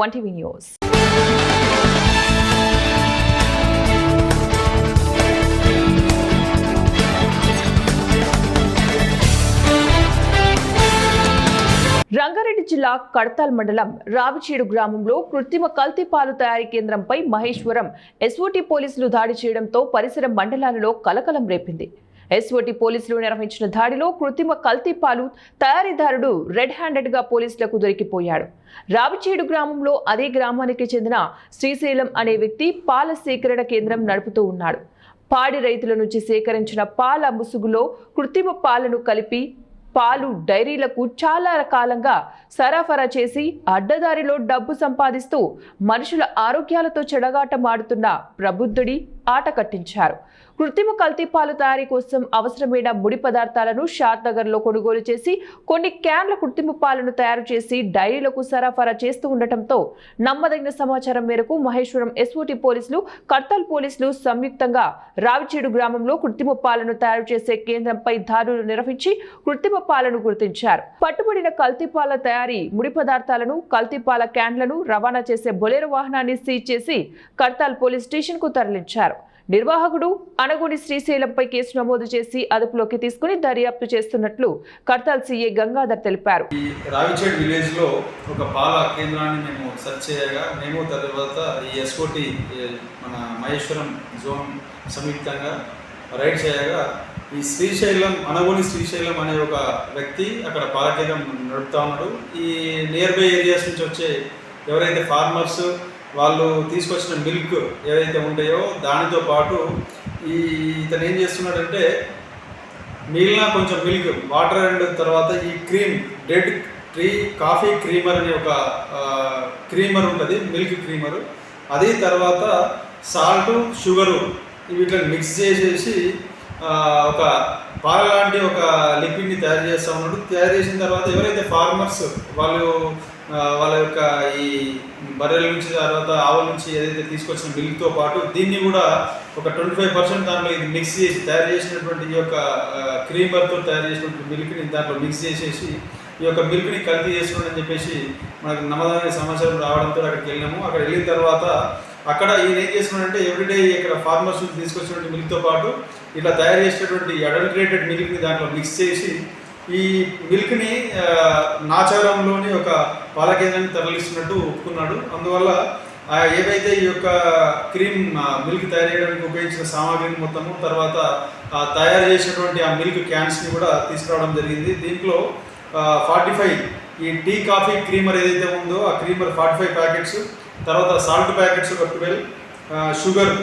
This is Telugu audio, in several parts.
1TV news. రంగారెడ్డి జిల్లా కడతాల్ మండలం రావిచీడు గ్రామంలో కృత్రిమ కల్తీ పాలు తయారీ కేంద్రంపై మహేశ్వరం ఎస్ఓటీ పోలీసులు దాడి చేయడంతో పరిసర మండలాలలో కలకలం రేపింది. ఎస్ఓటీ పోలీసులు నిర్వహించిన దాడిలో కృత్రిమ కల్తీ పాలు తయారీదారుడు రెడ్ హ్యాండెడ్ గా పోలీసులకు దొరికిపోయాడు. రావిచీడు గ్రామంలో అదే గ్రామానికి చెందిన శ్రీశైలం అనే వ్యక్తి పాల సేకరణ కేంద్రం నడుపుతూ ఉన్నాడు. పాడి రైతుల నుంచి సేకరించిన పాల ముసుగులో కృత్రిమ పాలను కలిపి పాలు డైరీలకు చాలా కాలంగా సరఫరా చేసి అడ్డదారిలో డబ్బు సంపాదిస్తూ మనుషుల ఆరోగ్యాలతో చెడగాటమాడుతున్న ప్రబుద్ధుడి ఆట కట్టించారు. కృత్రిమ కల్తీ పాలు తయారీ కోసం అవసరమైన ముడి పదార్థాలను షాద్నగర్లో కొనుగోలు చేసి కొన్ని క్యాన్ల కృత్రిమ పాలను తయారు చేసి డైరీలకు సరఫరా చేస్తూ ఉండటంతో నమ్మదగిన సమాచారం మేరకు మహేశ్వరం ఎస్ఓటీ పోలీసులు, కడతాల్ పోలీసులు సంయుక్తంగా రావిచీడు గ్రామంలో కృత్రిమ పాలను తయారు చేసే కేంద్రంపై దాడులు నిర్వహించి కృత్రిమ పాలను గుర్తించారు. పట్టుబడిన కల్తీ పాల తయారీ ముడి పదార్థాలను, కల్తీ పాల క్యాన్లను రవాణా చేసే బొలెరో వాహనాన్ని సీజ్ చేసి కడతాల్ పోలీస్ స్టేషన్ కు తరలించారు. నిర్వాహకుడు అనగోని శ్రీశైలంపై కేసు నమోదు చేసి అదుపులోకి తీసుకుని దర్యాప్తు చేస్తున్నట్లు కడతాల్ సీఏ గంగాధర్ తెలిపారు. రావిచేడ్ విలేజ్ లో ఒక పాల కేంద్రాన్ని మేము సెర్చ్ చేయగా మేము తర్వాత ఈ ఎస్ఓటీ మన మహేశ్వరం జోన్ సంయుక్తంగా రైడ్ చేయగా ఈ శ్రీశైలం అనగోని శ్రీశైలం అనే ఒక వ్యక్తి అక్కడ పాల కేంద్రం నడుపుతా ఉన్నాడు. ఈ నియర్ బై ఏరియాస్ నుంచి వచ్చే ఎవరైతే ఫార్మర్స్ వాళ్ళు తీసుకొచ్చిన మిల్క్ ఏదైతే ఉంటాయో దానితో పాటు ఇతను ఏం చేస్తున్నాడంటే మిగిలిన కొంచెం మిల్క్ వాటర్ అండ్ తర్వాత ఈ cream dead tree coffee creamer అనే ఒక క్రీమర్ ఉంటుంది, మిల్క్ క్రీమరు, అది తర్వాత సాల్ట్ షుగరు వీటిని మిక్స్ చేసేసి ఒక పాల లాంటి ఒక లిక్విడ్ని తయారు చేస్తూ ఉన్నాడు. తయారు చేసిన తర్వాత ఎవరైతే ఫార్మర్స్ వాళ్ళ యొక్క ఈ బర్రెల నుంచి తర్వాత ఆవుల నుంచి ఏదైతే తీసుకొచ్చిన మిల్క్తో పాటు దీన్ని కూడా ఒక 25% దాంట్లో ఇది మిక్స్ చేసి తయారు చేసినటువంటి ఈ యొక్క క్రీమర్తో తయారు చేసినటువంటి మిల్క్ని దాంట్లో మిక్స్ చేసేసి ఈ యొక్క మిల్క్ని కల్తీ చేస్తున్నాడు అని చెప్పేసి మనకు నమ్మదమైన సమాచారం రావడంతో అక్కడికి వెళ్ళినాము. అక్కడ వెళ్ళిన తర్వాత అక్కడ ఈయన ఏం చేస్తున్నాడంటే ఎవ్రీడే ఇక్కడ ఫార్మర్స్ తీసుకొచ్చినటువంటి మిల్క్తో పాటు ఇట్లా తయారు చేసినటువంటి అడల్టరేటెడ్ మిల్క్ని దాంట్లో మిక్స్ చేసి ఈ మిల్క్ని నాచారంలోని ఒక పాల కేంద్రాన్ని తరలిస్తున్నట్టు ఒప్పుకున్నాడు. అందువల్ల ఏవైతే ఈ యొక్క క్రీమ్ మిల్క్ తయారు చేయడానికి ఉపయోగించిన సామాగ్రిని మొత్తము తర్వాత తయారు చేసినటువంటి ఆ మిల్క్ క్యాన్స్ని కూడా తీసుకురావడం జరిగింది. దీంట్లో 45 ఈ టీ కాఫీ క్రీమర్ ఏదైతే ఉందో ఆ క్రీమర్ 45 ప్యాకెట్స్, తర్వాత సాల్ట్ ప్యాకెట్స్ ఒక 12, షుగర్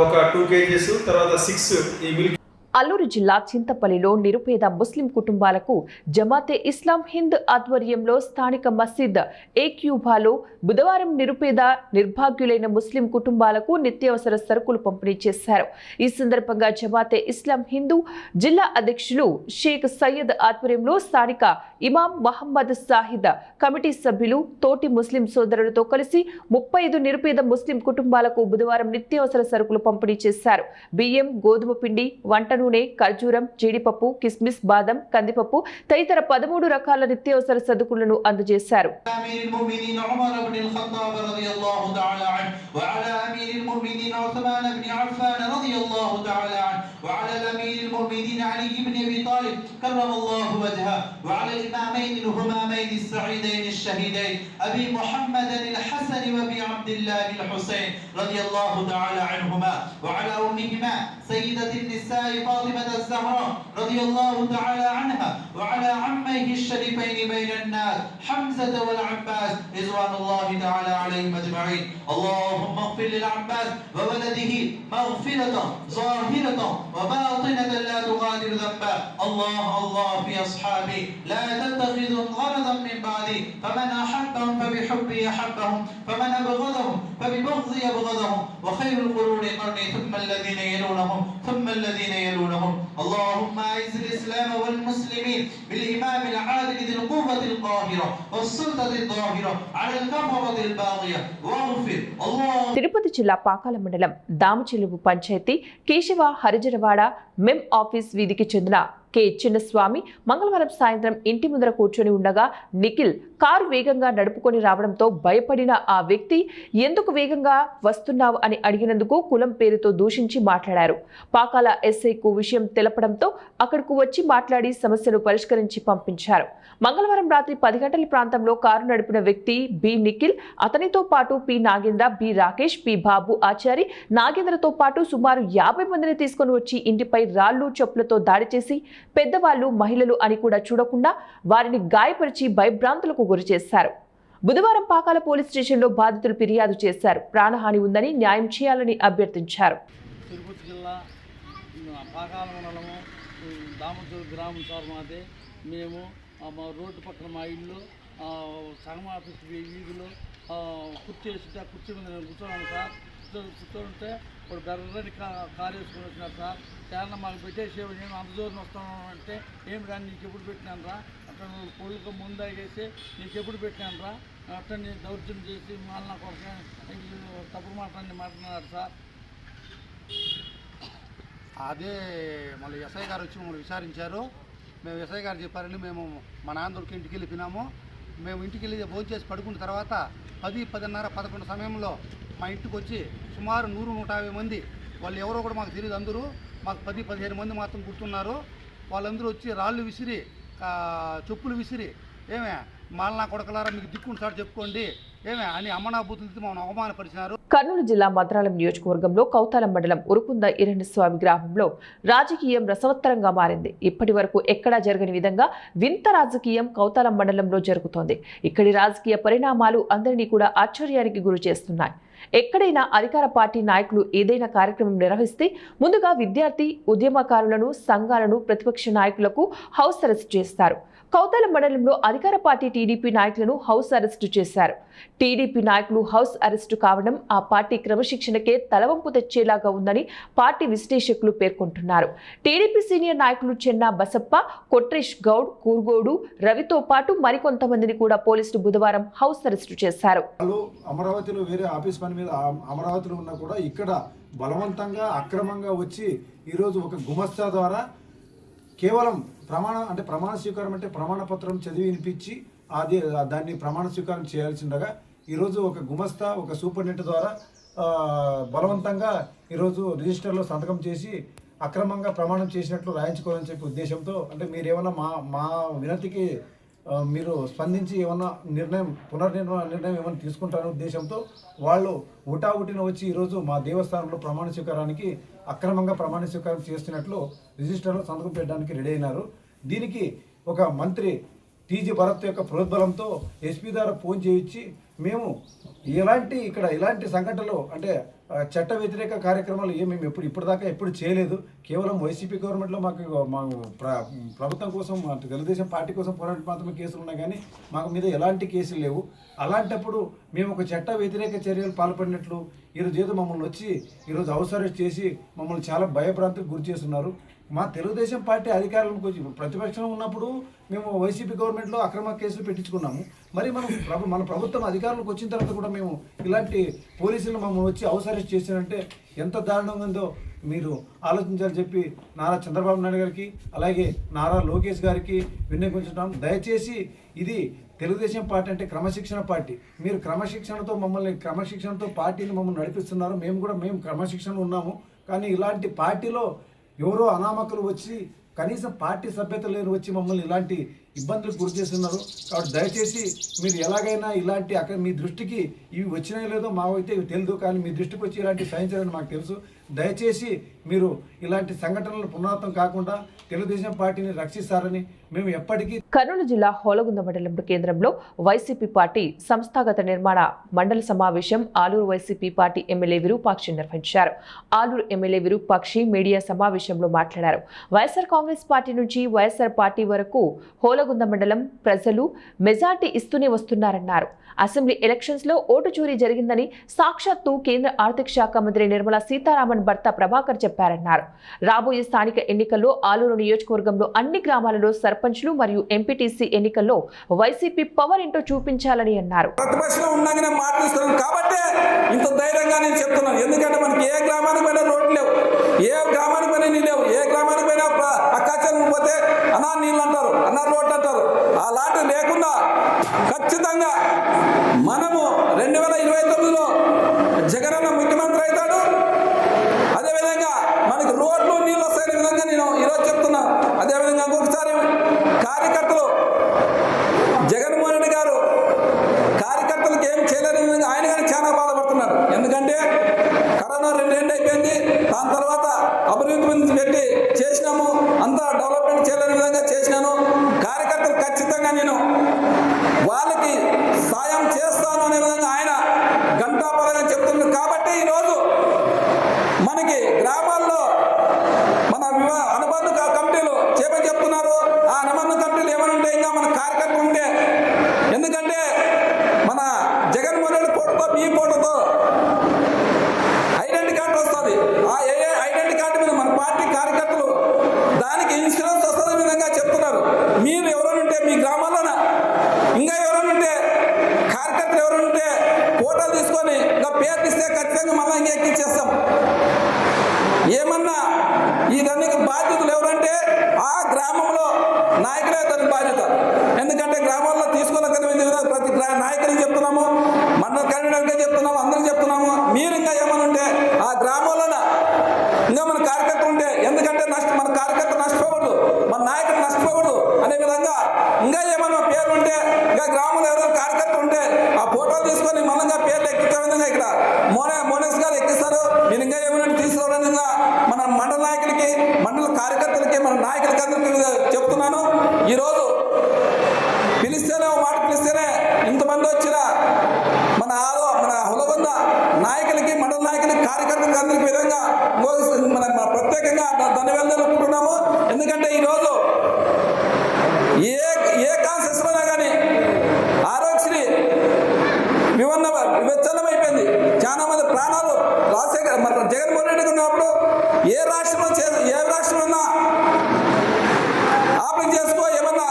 ఒక 2 kgs, తర్వాత 6 ఈ మిల్క్. అల్లూరు జిల్లా చింతపల్లిలో నిరుపేద ముస్లిం కుటుంబాలకు జమాతే ఇస్లాం హింద్ ఆధ్వర్యంలో స్థానిక మసీద్ ఏక్యూబాలో బుధవారం నిరుపేద నిర్భాగ్యులైన ముస్లిం కుటుంబాలకు నిత్యావసర సరుకులు పంపిణీ చేశారు. ఈ సందర్భంగా జమాతే ఇస్లాం హిందూ జిల్లా అధ్యక్షులు షేక్ సయ్యద్ ఆధ్వర్యంలో స్థానిక ఇమాం మహమ్మద్ సాహిద్ కమిటీ సభ్యులు తోటి ముస్లిం సోదరులతో కలిసి 35 నిరుపేద ముస్లిం కుటుంబాలకు బుధవారం నిత్యావసర సరుకులు పంపిణీ చేశారు. బియ్యం, గోధుమ పిండి, వంట నూనె, ఖర్జూరం, జీడిపప్పు, కిస్మిస్, బాదం, కందిపప్పు తదితర 13 రకాల నిత్యావసర సరుకులను అందజేశారు. فاطمة الزهراء رضي الله تعالى عنها وعلى عميه الشريفين بين الناس حمزة والعباس رضوان الله تعالى عليهم أجمعين. اللهم اغفر للعباس وولده مغفرة ظاهرة وباطنة لا تغادر ذنبا. الله في أصحابي لا تتخذوا غرضا من بعدي فمن أحبهم فبحبي أحبهم فمن أبغضهم فببغضي أبغضهم وخير القرون قرني ثم الذين يلونهم ثم الذين يلونهم. اللهم أعز الإسلام والمسلمين بالإمام العادل ذي القوة القاهرة والسلطة الظاهرة على الكفرة الباغية واغفر الله. తిరుపతి జిల్లా పాకాల మండలం దామచిలుగు పంచాయతీ కేశవ హరిజనవాడ మెం ఆఫీస్ వీధికి చెందిన కె చిన్నస్వామి మంగళవారం సాయంత్రం ఇంటి ముందర కూర్చొని ఉండగా నిఖిల్ కారు వేగంగా నడుపుకొని రావడంతో భయపడిన ఆ వ్యక్తి ఎందుకు వేగంగా వస్తున్నావు అని అడిగినందుకు కులం పేరుతో దూషించి మాట్లాడారు. పాకాల ఎస్ఐకు విషయం తెలపడంతో అక్కడకు వచ్చి మాట్లాడి సమస్యను పరిష్కరించి పంపించారు. మంగళవారం రాత్రి 10 గంటల ప్రాంతంలో కారు నడిపిన వ్యక్తి బి నిఖిల్, అతనితో పాటు P Nagendra, B Rakesh, P Babu Achari, నాగేంద్రతో పాటు సుమారు 50 మందిని తీసుకొని వచ్చి ఇంటిపై రాళ్లు చెప్పులతో దాడి చేసి పెద్దవాళ్లు మహిళలు అని కూడా చూడకుండా వారిని గాయపరిచి భయభ్రాంతులకు గురి చేశారు. బుధవారం పాకాల పోలీస్ స్టేషన్లో బాధితులు ఫిర్యాదు చేశారు. ప్రాణహాని ఉందని న్యాయం చేయాలని అభ్యర్థించారు. తిరుపతి జిల్లా పాకాల మండలము దామచూరు గ్రామం సార్ మాదే. మేము మా రోడ్డు పక్కన మా ఇల్లు సంగమ ఆఫీస్ వీధిలో కుర్చీ వేస్తుంటే ఆ కుర్చీ మీద నేను కూర్చోన్నాను సార్. కూర్చోంటే ఇప్పుడు బెర్రని కారు వేసుకొని వచ్చినారు సార్. చాలా మాకు పెట్టేసి నేను అంత దూరం వస్తాను అంటే ఏం కానీ నీకు ఎప్పుడు పెట్టినాను రా అట్లా పొడుగు ముందు వేసి నీకు ఎప్పుడు పెట్టినాను రా అట్లా నేను దౌర్జన్యం చేసి మళ్ళీ నాకు తప్పుడు మాట్లాడి మాట్లాడినారు సార్. అదే మళ్ళీ ఎస్ఐ గారు వచ్చి మమ్మల్ని విచారించారు. మేము ఎస్ఐ గారు చెప్పారని మేము మా నాన్నకి ఇంటికి వెళ్ళిపోయినాము. మేము ఇంటికి వెళ్ళి భోజనం చేసి పడుకున్న తర్వాత 10, 10:30, 11 సమయంలో మా ఇంటికి వచ్చి సుమారు 100-150 మంది, వాళ్ళు ఎవరో కూడా మాకు తెలియదు, అందరూ మాకు 10-15 మంది మాత్రం గుర్తున్నారు. వాళ్ళందరూ వచ్చి రాళ్ళు విసిరి చెప్పులు విసిరి ఏమే మాలనా కొడకలారా మీకు దిక్కుంటాడు చెప్పుకోండి ఏమే అని అమ్మనాభూతులతో మమ్మల్ని అవమానపరిచినారు. కర్నూలు జిల్లా మద్రాలం నియోజకవర్గంలో కౌతాలం మండలం ఉరుకుంద ఈరన్నస్వామి గ్రామంలో రాజకీయం రసవత్తరంగా మారింది. ఇప్పటి వరకు ఎక్కడా జరగని విధంగా వింత రాజకీయం కౌతాలం మండలంలో జరుగుతోంది. ఇక్కడి రాజకీయ పరిణామాలు అందరినీ కూడా ఆశ్చర్యానికి గురి చేస్తున్నాయి. ఎక్కడైనా అధికార పార్టీ నాయకులు ఏదైనా కార్యక్రమం నిర్వహిస్తే ముందుగా విద్యార్థి ఉద్యమకారులను, సంఘాలను, ప్రతిపక్ష నాయకులకు హౌస్ అరెస్ట్ చేస్తారు. కౌతాలం మండలంలో అధికార పార్టీ టీడీపీ నాయకులను హౌస్ అరెస్టు చేశారు. టీడీపీ నాయకులు హౌస్ అరెస్టు కావడం ఆ పార్టీ క్రమశిక్షణకే తలవంపు తెచ్చేలాగా ఉందని పార్టీ విశ్లేషకులు పేర్కొంటున్నారు. టీడీపీ సీనియర్ నాయకులు చెన్నా బసప్ప, కొట్రేష్ గౌడ్, కూర్గోడు, రవితో పాటు మరికొంతమందిని కూడా పోలీసులు బుధవారం హౌస్ అరెస్టు చేశారు. అమరావతిలో వేరే ఆఫీస్ పని మీద అమరావతిలో ఉన్నా కూడా ఇక్కడ బలవంతంగా అక్రమంగా వచ్చి ఈరోజు ఒక గుమస్తా ద్వారా కేవలం ప్రమాణ స్వీకారం అంటే ప్రమాణ పత్రం చదివి వినిపించి దాన్ని ప్రమాణ స్వీకారం చేయాల్సిండగా ఈరోజు ఒక గుమస్తా, ఒక సూపరింటెండెంట్ ద్వారా బలవంతంగా ఈరోజు రిజిస్టర్లో సంతకం చేసి అక్రమంగా ప్రమాణం చేసినట్లు రాయించుకోవాలని చెప్పి ఉద్దేశంతో, అంటే మీరు ఏమన్నా మా వినతికి మీరు స్పందించి ఏమన్నా నిర్ణయం ఏమైనా తీసుకుంటారనే ఉద్దేశంతో వాళ్ళు ఉటావుటిన వచ్చి ఈరోజు మా దేవస్థానంలో ప్రమాణ స్వీకారానికి అక్రమంగా ప్రమాణ స్వీకారం చేస్తున్నట్లు రిజిస్టర్లో సంతకం పెట్టడానికి రెడీ అయినారు. దీనికి ఒక మంత్రి టీజీ భరత్ యొక్క ప్రోద్బలంతో ఎస్పీ ద్వారా ఫోన్ చేయించి మేము ఇలాంటి సంఘటనలు అంటే చట్ట వ్యతిరేక కార్యక్రమాలు మేము ఇప్పటిదాకా ఎప్పుడు చేయలేదు. కేవలం వైసీపీ గవర్నమెంట్లో మాకు ప్రభుత్వం కోసం తెలుగుదేశం పార్టీ కోసం పోరాటం మాత్రమే కేసులు ఉన్నాయి, కానీ మాకు మీద ఎలాంటి కేసులు లేవు. అలాంటప్పుడు మేము ఒక చట్ట వ్యతిరేక చర్యలు పాల్పడినట్లు ఈరోజు ఏదో మమ్మల్ని వచ్చి ఈరోజు హౌస్ అరెస్ట్ చేసి మమ్మల్ని చాలా భయభ్రాంతికి గురి చేస్తున్నారు. మా తెలుగుదేశం పార్టీ అధికారులకు వచ్చి ప్రతిపక్షం ఉన్నప్పుడు మేము వైసీపీ గవర్నమెంట్లో అక్రమ కేసులు పెట్టించుకున్నాము. మరి మన ప్రభుత్వం అధికారులకు వచ్చిన తర్వాత కూడా మేము ఇలాంటి పోలీసులు మమ్మల్ని వచ్చి హౌస్ అరెస్ట్ చేశారంటే ఎంత దారుణంగా ఉందో మీరు ఆలోచించాలని చెప్పి నారా చంద్రబాబు నాయుడు గారికి అలాగే నారా లోకేష్ గారికి విన్నవించుకుంటాం. దయచేసి ఇది తెలుగుదేశం పార్టీ అంటే క్రమశిక్షణ పార్టీ. మీరు క్రమశిక్షణతో పార్టీని మమ్మల్ని నడిపిస్తున్నారు. మేము క్రమశిక్షణ ఉన్నాము. కానీ ఇలాంటి పార్టీలో ఎవరో అనామకులు వచ్చి కనీసం పార్టీ సభ్యత లేని వచ్చి మమ్మల్ని ఇలాంటి ఇబ్బందులకు గురి చేస్తున్నారు. కాబట్టి దయచేసి మీరు ఎలాగైనా ఇలాంటి అక్కడ మీ దృష్టికి ఇవి వచ్చినాయో లేదో మాకైతే ఇవి తెలియదు, కానీ మీ దృష్టికి వచ్చి ఇలాంటి సహించాలని మాకు తెలుసు. దయచేసి మీరు ఇలాంటి సంఘటనలు పునరావృతం కాకుండా తెలుగుదేశం పార్టీని రక్షిస్తారని మేము ఎప్పటికీ. కర్నూలు జిల్లా హోలగుంద మండలం కేంద్రంలో వైసీపీ పార్టీ సంస్థాగత నిర్మాణ మండల సమావేశం Aluru YCP party MLA Virupakshi నిర్వహించారు. ఆలూరు ఎమ్మెల్యే విరూపాక్షి మీడియా సమావేశంలో మాట్లాడారు. వైఎస్ఆర్ కాంగ్రెస్ పార్టీ నుంచి వైఎస్ఆర్ పార్టీ వరకు హోలగుంద మండలం ప్రజలు మెజార్టీ ఇస్తూనే వస్తున్నారన్నారు. అసెంబ్లీ ఎలక్షన్స్ లో ఓటు చోరీ జరిగిందని సాక్షాత్తు కేంద్ర ఆర్థిక శాఖ మంత్రి నిర్మలా సీతారామన్ భర్త ప్రభాకర్ చెప్పారన్నారు. రాబోయే స్థానిక ఎన్నికల్లో ఆలూరు నియోజకవర్గంలో అన్ని గ్రామాలలో సర్పంచ్లు మరియు ఎంపీటీసీ ఎన్నికల్లో వైసీపీ పవర్ ఏంటో చూపించాలని అన్నారు. ప్రతిపక్షంలో ఉన్నాగానే మాట్లాడుతున్నాను కాబట్టి ఇంత ధైర్యంగా నేను చెప్తున్నాను. ఎందుకంటే మనకి ఏ గ్రామానికి పోయినా రోడ్లు లేవు, ఏ గ్రామానికి పోయినా నీళ్ళు లేవు, ఏ గ్రామానికి పోయినా అక్కాచెల్లు పోతే కరోనా 2 ఏళ్ళు అయిపోయింది. దాని తర్వాత అభివృద్ధి గురించి పెట్టి చేసినాము, అంతా డెవలప్మెంట్ చేయాలనే విధంగా చేసినాను. కార్యకర్తలు ఖచ్చితంగా నేను వాళ్ళకి సాయం చేస్తాను అనే విధంగా ఆయన గంటాపరంగా చెప్తున్నాడు. కాబట్టి ఈరోజు మనకి గ్రామాల్లో మన అనుబంధ కమిటీలు చేయమని చెప్తున్నారు. ఆ అనుబంధ కమిటీలు ఏమైనా ఉంటే ఇంకా మన కార్యకర్తలు ఉంటే, ఎందుకంటే మన జగన్మోహన్ రెడ్డి ఫోటోతో మీ ఫోటోతో ఐడెంటిటీ కార్డు వస్తుంది. ఆ ఐడెంటిటీ కార్డు మీద మన పార్టీ కార్యకర్తలు దానికి ఇన్సూరెన్స్ వస్తున్న విధంగా చెప్తున్నారు. మీరు ఎవరైనా ఉంటే మీ గ్రామాల్లోన ఇంకా ఎవరైనా ఉంటే కార్యకర్తలు ఎవరైనా ఉంటే ఫోటోలు తీసుకొని ఇంకా పేర్లు ఇస్తే ఖచ్చితంగా మళ్ళీ ఇంకా ఎక్కిచ్చేస్తాం. ఏమన్నా దానికి బాధ్యతలు ఎవరంటే ఆ గ్రామంలో నాయకులే దానికి బాధ్యత. ఎందుకంటే గ్రామాల్లో తీసుకోలేక ప్రతి నాయకుడికి చెప్తున్నాము, మండల కన్వీనర్గా చెప్తున్నాము, అందరికి చెప్తున్నాము. మీరు ఇంకా ఏమైనా ఉంటే ఆ గ్రామంలోన ఇంకా మన కార్యకర్తలు ఉంటే, ఎందుకంటే మన కార్యకర్త నష్టపోకూడదు, మన నాయకుడు నష్టపోకూడదు అనే విధంగా ఇంకా ఏమైనా పేర్లు ఉంటే, ఇంకా గ్రామంలో ఎవరైనా కార్యకర్తలు ఉంటే ఆ ఫోటోలు తీసుకొని మళ్ళీ పేర్లు ఎక్కించే విధంగా ఇక్కడ మోనస్ గారు ఎక్కిస్తారు. మీరు ఇంకా ఏమైనా తీసుకోవడం మన మండల నాయకులకి, మండల కార్యకర్తలకి, మన నాయకులకి అందరికీ చెప్తున్నాను. ఈరోజు పిలిస్తేనే మాట పిలిస్తేనే ఇంతమంది వచ్చిన మన హులగొంద నాయకులకి, మండల నాయకులకి, కార్యకర్తలకి అందరికీ విధంగా మన ప్రత్యేకంగా ధన్యవాదాలు తెలుపుకుంటున్నాము. ఎందుకంటే ఈరోజు ఏ కాన్సెస్లోనా కానీ ఆరోగ్యశ్రీ విచ్ఛిన్నమైపోయింది. చాలా మంది ప్రాణాలు రాజశేఖర్ మన జగన్మోహన్ రెడ్డి ఉన్నప్పుడు ఏ రాష్ట్రంలో ఆపరేషన్ చేసుకో ఏమన్నా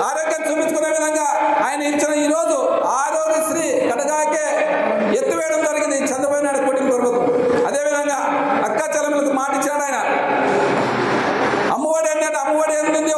ఆరోగ్యం చూపించుకునే విధంగా ఆయన ఇచ్చిన ఈరోజు ఆరోగ్యశ్రీ కడగాకే ఎత్తివేయడం జరిగింది చంద్రబాబు నాయుడు కూటమి ప్రభుత్వం. అదేవిధంగా అక్క చెల్లెమ్మలకు మాట ఇచ్చాడు ఆయన. అమ్మఒడి అంటే అమ్మఒడి ఏంటండి,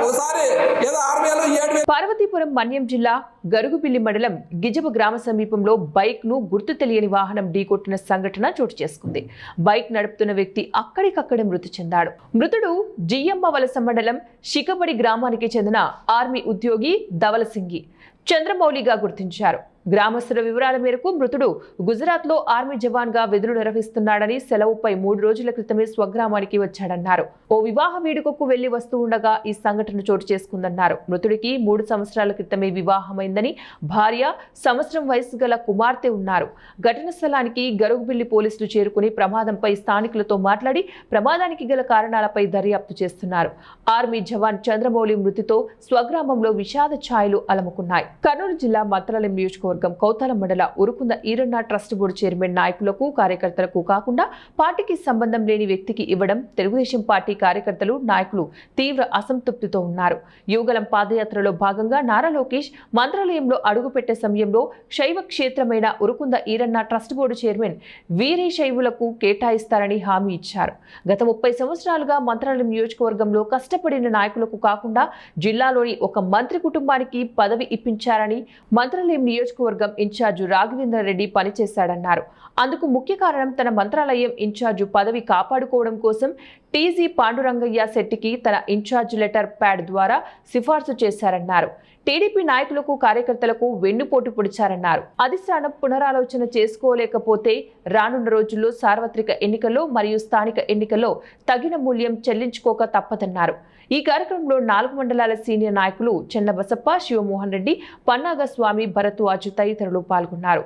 ఒకసారి ఏదో 6,000 7,000. పార్వతీపురం మన్యం జిల్లా గరుగుబిల్లి మండలం గిజబ గ్రామ సమీపంలో బైక్ ను గుర్తు తెలియని వాహనం ఢీకొట్టిన సంఘటన చోటు చేసుకుంది. బైక్ నడుపుతున్న వ్యక్తి అక్కడికక్కడే మృతి చెందాడు. మృతుడు జియ్యమ్మ వలస మండలం శిఖబడి గ్రామానికి చెందిన ఆర్మీ ఉద్యోగి ధవలసింగి చంద్రమౌళిగా గుర్తించారు. గ్రామస్తుల వివరాల మేరకు మృతుడు గుజరాత్ లో ఆర్మీ జవాన్ గా విధులు నిర్వహిస్తున్నాడని, సెలవుపై 3 రోజుల క్రితమే స్వగ్రామానికి వచ్చాడన్నారు. ఓ వివాహ వేడుకకు వెళ్లి వస్తూ ఉండగా ఈ సంఘటన చోటు చేసుకుందన్నారు. మృతుడికి 3 సంవత్సరాల క్రితమే వివాహమైందని, భార్య, సంవత్సరం వయసు గల కుమార్తె ఉన్నారు. ఘటన స్థలానికి గరుగుబిల్లి పోలీసులు చేరుకుని ప్రమాదంపై స్థానికులతో మాట్లాడి ప్రమాదానికి గల కారణాలపై దర్యాప్తు చేస్తున్నారు. ఆర్మీ జవాన్ చంద్రమౌళి మృతితో స్వగ్రామంలో విషాద ఛాయలు అలముకున్నాయి. కర్నూలు జిల్లా మంత్రాలయం నియోజకవర్గం కౌతాల మండల Urukunda Eeranna trust board chairman నాయకులకు, కార్యకర్తలకు కాకుండా పార్టీకి సంబంధం లేని వ్యక్తికి ఇవ్వడం తెలుగుదేశం పార్టీ కార్యకర్తలు, నాయకులు తీవ్ర అసంతృప్తితో ఉన్నారు. యువగలం పాదయాత్రలో భాగంగా నారా లోకేష్ మంత్రాలయంలో అడుగుపెట్టే సమయంలో శైవ క్షేత్రమైన Urukunda Eeranna trust board chairman వీరే శైవులకు కేటాయిస్తారని హామీ ఇచ్చారు. గత 30 సంవత్సరాలుగా మంత్రాలయం నియోజకవర్గంలో కష్టపడిన నాయకులకు కాకుండా జిల్లాలోని ఒక మంత్రి కుటుంబానికి పదవి ఇప్పించారని మంత్రాలయం నియోజకవర్గం ఇన్ఛార్జు రాఘవేంద్ర రెడ్డి పనిచేశాడన్నారు. అందుకు ముఖ్య కారణం తన మంత్రాలయం ఇన్ఛార్జు పదవి కాపాడుకోవడం కోసం టీజీ పాండురంగయ్య శెట్టికి తన ఇన్ఛార్జ్ లెటర్ ప్యాడ్ ద్వారా సిఫార్సు చేశారన్నారు. టీడీపీ నాయకులకు, కార్యకర్తలకు వెన్నుపోటు పొడిచారన్నారు. అధిష్టానం పునరాలోచన చేసుకోలేకపోతే రానున్న రోజుల్లో సార్వత్రిక ఎన్నికల్లో మరియు స్థానిక ఎన్నికల్లో తగిన మూల్యం చెల్లించుకోక తప్పదన్నారు. ఈ కార్యక్రమంలో 4 మండలాల సీనియర్ నాయకులు చెన్న బసప్ప, శివమోహన్ రెడ్డి, పన్నాగ స్వామి, భరద్వాజ్ తదితరులు పాల్గొన్నారు.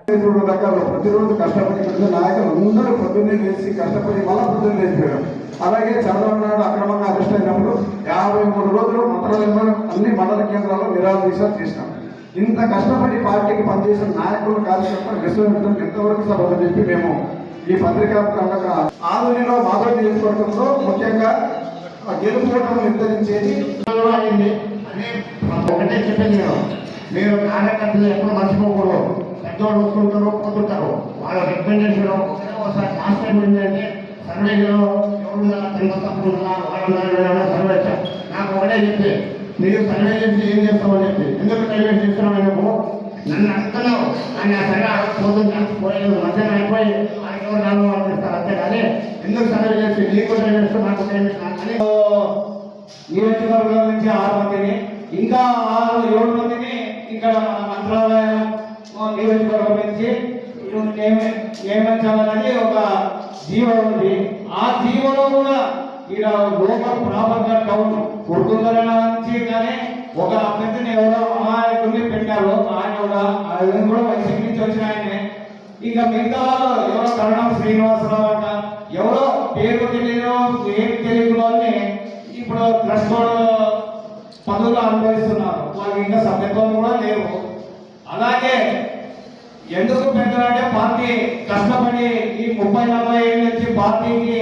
అలాగే చంద్రబాబు నాయుడు అక్రమంగా అరెస్ట్ అయినప్పుడు 53 రోజులు మంత్రాలయంలో అన్ని మండల కేంద్రాల్లో నిరాదీక్ష చేసినాం. ఇంత కష్టపడి పార్టీకి పనిచేసిన నాయకులు, కార్యకర్తలు విశ్వవిద్యాలయం ఎంతవరకు సభలు చెప్పి మేము ఈ పత్రికాత్మకంగా ఆధునిలో మాధవ నియోజకవర్గంలో ముఖ్యంగా గెలుపుకోవటం నిర్ధారించేది అయింది అని ఒకటే చెప్పేది. మీరు కార్యకర్తలు ఎప్పుడు మర్చిపోకూడదు. పెద్దవాళ్ళు వస్తుంటారు, పోతుంటారు, వాళ్ళ రికమెండేషన్ ఒకసారి లాస్ట్ టైం ఏంటంటే సర్వేలో ఎవరున్నా తిరుగుతున్నా వాళ్ళు సర్వే వచ్చాం. నాకు ఒకటే చెప్పి మీరు సర్వే చేసి ఏం చేస్తామని చెప్పి, ఎందుకు సర్వే చేస్తున్నామని నువ్వు నన్ను అడుగుతున్నావు అని ఆ సర్వే పోతుంది పోయేది మధ్యాహ్నం అయిపోయి ఎవరు నాలుగు వాళ్ళు చేస్తారు అంతే. కానీ ఎందుకు సర్వే చేసి నీకు సర్వే చేస్తూ నాకు సర్వే అని నియోజకవర్గం నుంచి 6 మందిని, ఇంకా 7 మందిని ఇక్కడ మంత్రాలయం నియోజకవర్గం నుంచి నియమించాలని ఒక జీవో ఉంది. ఆ జీవోలో కూడా ఈడ లోకల్ ప్రాపర్గా టౌన్ ఉర్దుందల నుంచి కానీ ఒక అభ్యర్థిని ఎవరో అమాయకుల్ని పెట్టారు. ఆయన కూడా వైసీపీ నుంచి వచ్చిన ఆయనే. ఇంకా మిగతా వాళ్ళు ఎవరో కరణం శ్రీనివాసరావు అంట, ఎవరో పేరు తెలియదు ఏం తెలియని వాళ్ళని ఇప్పుడు ట్రస్ట్ పదవులు అనుభవిస్తున్నారు. వాళ్ళకి ఇంకా సభ్యత్వం కూడా లేవు. అలాగే ఎందుకు పెద్దలంటే పార్టీ కష్టపడి ఈ 30-40 ఏళ్ళ నుంచి పార్టీకి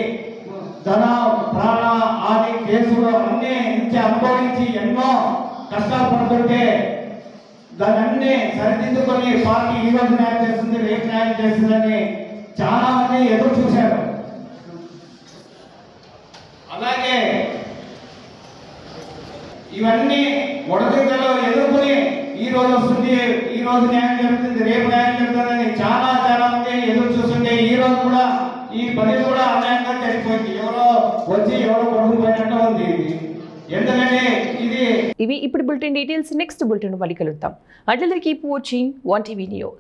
ధన ప్రాణ ఆది కేసులు అన్ని నుంచి అనుభవించి ఎన్నో కష్టాలు పడుతుంటే దాన్ని సరిదిద్దుకొని పార్టీ ఈ రోజు న్యాయం చేస్తుంది, రేపు న్యాయం చేస్తుందని చాలా మంది ఎదురు చూశారు. అలాగే ఇవన్నీ ఒడదిద్దలు ఎదుర్కొని ఈ రోజు వస్తుంది, ఈ రోజు న్యాయం జరుగుతుంది, రేపు న్యాయం జరుగుతుందని చాలా మంది ఎదురు చూస్తుంటే ఈ రోజు కూడా ఈ పని కూడా అన్యాయంగా జరిగిపోయింది. ఎవరో వచ్చి ఎవరో కొడుకుపోయినట్టు ఉంది. ఎందుకంటే ఇవి ఇప్పుడు బులెటిన్ డీటెయిల్స్. నెక్స్ట్ బులెటిన్ మళ్ళీ కలుద్దాం. Until then keep watching 1TV news.